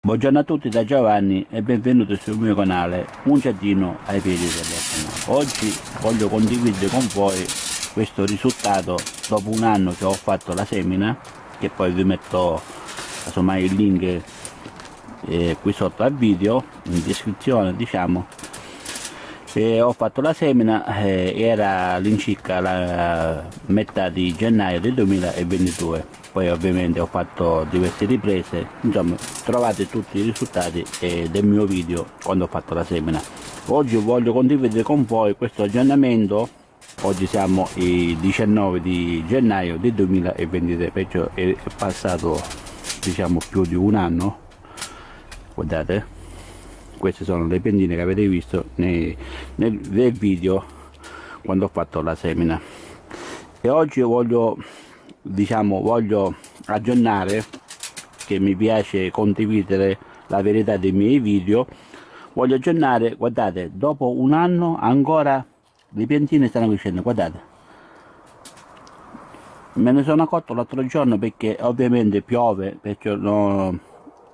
Buongiorno a tutti da Giovanni e benvenuti sul mio canale Un giardino ai piedi dell'Etna. Oggi voglio condividere con voi questo risultato dopo un anno che ho fatto la semina, che poi vi metto casomai il link qui sotto al video, in descrizione diciamo. Ho fatto la semina, era all'incirca la metà di gennaio del 2022, poi ovviamente ho fatto diverse riprese, insomma trovate tutti i risultati del mio video quando ho fatto la semina. Oggi voglio condividere con voi questo aggiornamento. Oggi siamo il 19 di gennaio del 2023, perciò è passato diciamo più di un anno. Guardate, queste sono le piantine che avete visto nel video quando ho fatto la semina, e oggi voglio aggiornare, che mi piace condividere la verità dei miei video. Voglio aggiornare, guardate, dopo un anno ancora le piantine stanno crescendo. Guardate, me ne sono accorto l'altro giorno perché ovviamente piove, perciò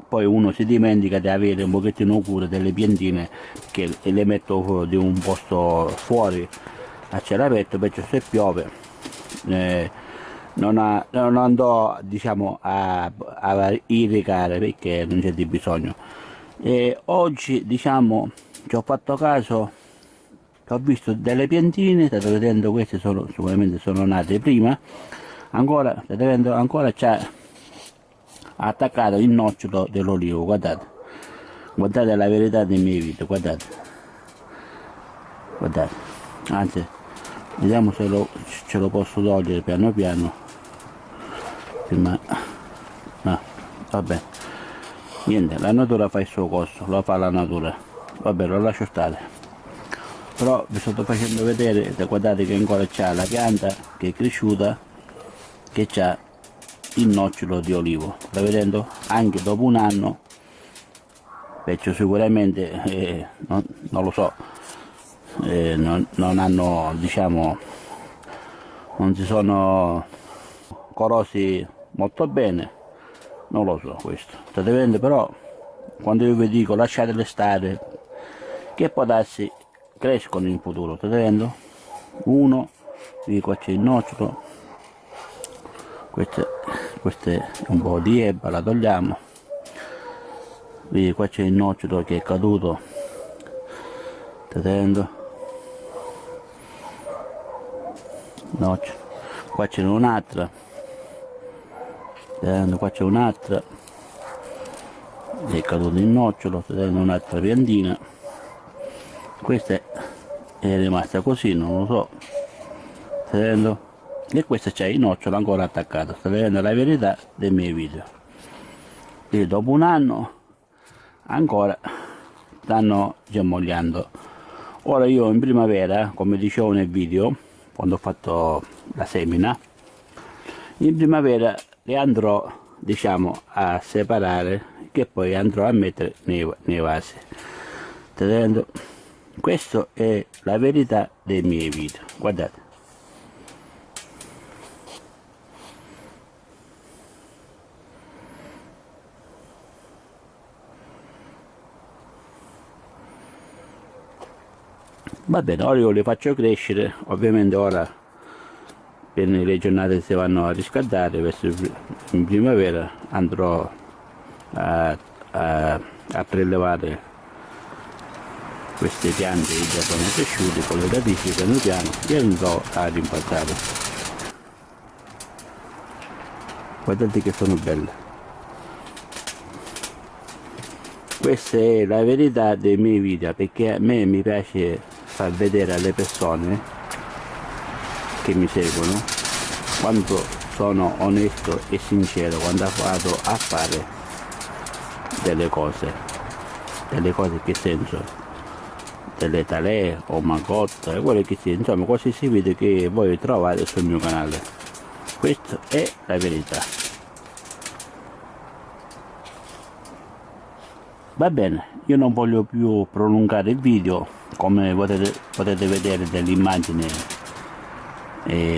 poi uno si dimentica di avere un pochettino cura delle piantine, che le metto di un posto fuori a cielo aperto, perciò se piove non andò diciamo a irrigare perché non c'è di bisogno. E oggi diciamo ci ho fatto caso che ho visto delle piantine, state vedendo, queste sicuramente sono nate prima, ancora state vedendo, ancora c'è attaccato il nocciolo dell'olivo. Guardate, guardate la verità dei miei video, guardate, guardate, anzi vediamo se ce lo posso togliere piano piano prima. No, vabbè, niente, la natura fa il suo corso, lo fa la natura, vabbè, lo lascio stare. Però vi sto facendo vedere, guardate che ancora c'è la pianta che è cresciuta, che c'ha il nocciolo di olivo, sta vedendo? Anche dopo un anno, perciò sicuramente non lo so, non hanno, diciamo, non si sono corrosi molto bene, non lo so questo, state vedendo. Però quando io vi dico lasciatele stare, che può darsi crescono in futuro, state vedendo? Uno, qui qua c'è il nocciolo, questo è un po' di erba, la togliamo. Vedi, qua c'è il nocciolo che è caduto, state vedendo? Nocciolo. Qua c'è un'altra, state vedendo? Qua c'è un'altra, è caduto il nocciolo, state vedendo? Un'altra piantina, questa è rimasta così, non lo so, state vedendo? E questo c'è il nocciolo ancora attaccato. State vedendo la verità dei miei video, e dopo un anno ancora stanno germogliando. Ora io in primavera, come dicevo nel video quando ho fatto la semina, in primavera le andrò diciamo a separare, che poi andrò a mettere nei vasi. State vedendo? Questa è la verità dei miei video, guardate. Va bene, ora io li faccio crescere, ovviamente ora per le giornate si vanno a riscaldare, verso in primavera andrò a prelevare queste piante che già sono cresciute con le radici piano piano, e andrò a rimpazzare. Guardate che sono belle. Questa è la verità dei miei video, perché a me mi piace far vedere alle persone che mi seguono quanto sono onesto e sincero quando vado a fare delle cose che senso, delle talee o macotte, quello che sia, insomma qualsiasi video che voi trovate sul mio canale. Questa è la verità. Va bene, io non voglio più prolungare il video, come potete vedere dell'immagine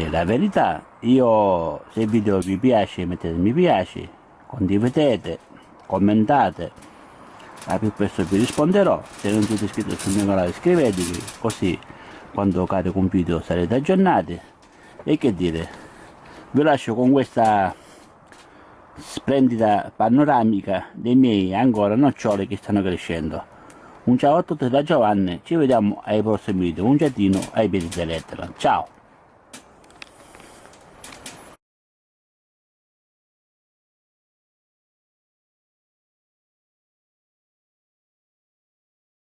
la verità. Io, se il video vi piace, mettete mi piace, condividete, commentate, al più presto vi risponderò. Se non siete iscritti sul mio canale iscrivetevi, così quando carico un video sarete aggiornati. E che dire, vi lascio con questa splendida panoramica dei miei ancora nocciole che stanno crescendo. Un ciao a tutti da Giovanni, ci vediamo ai prossimi video, un gettino ai piedi dell'Etna, ciao!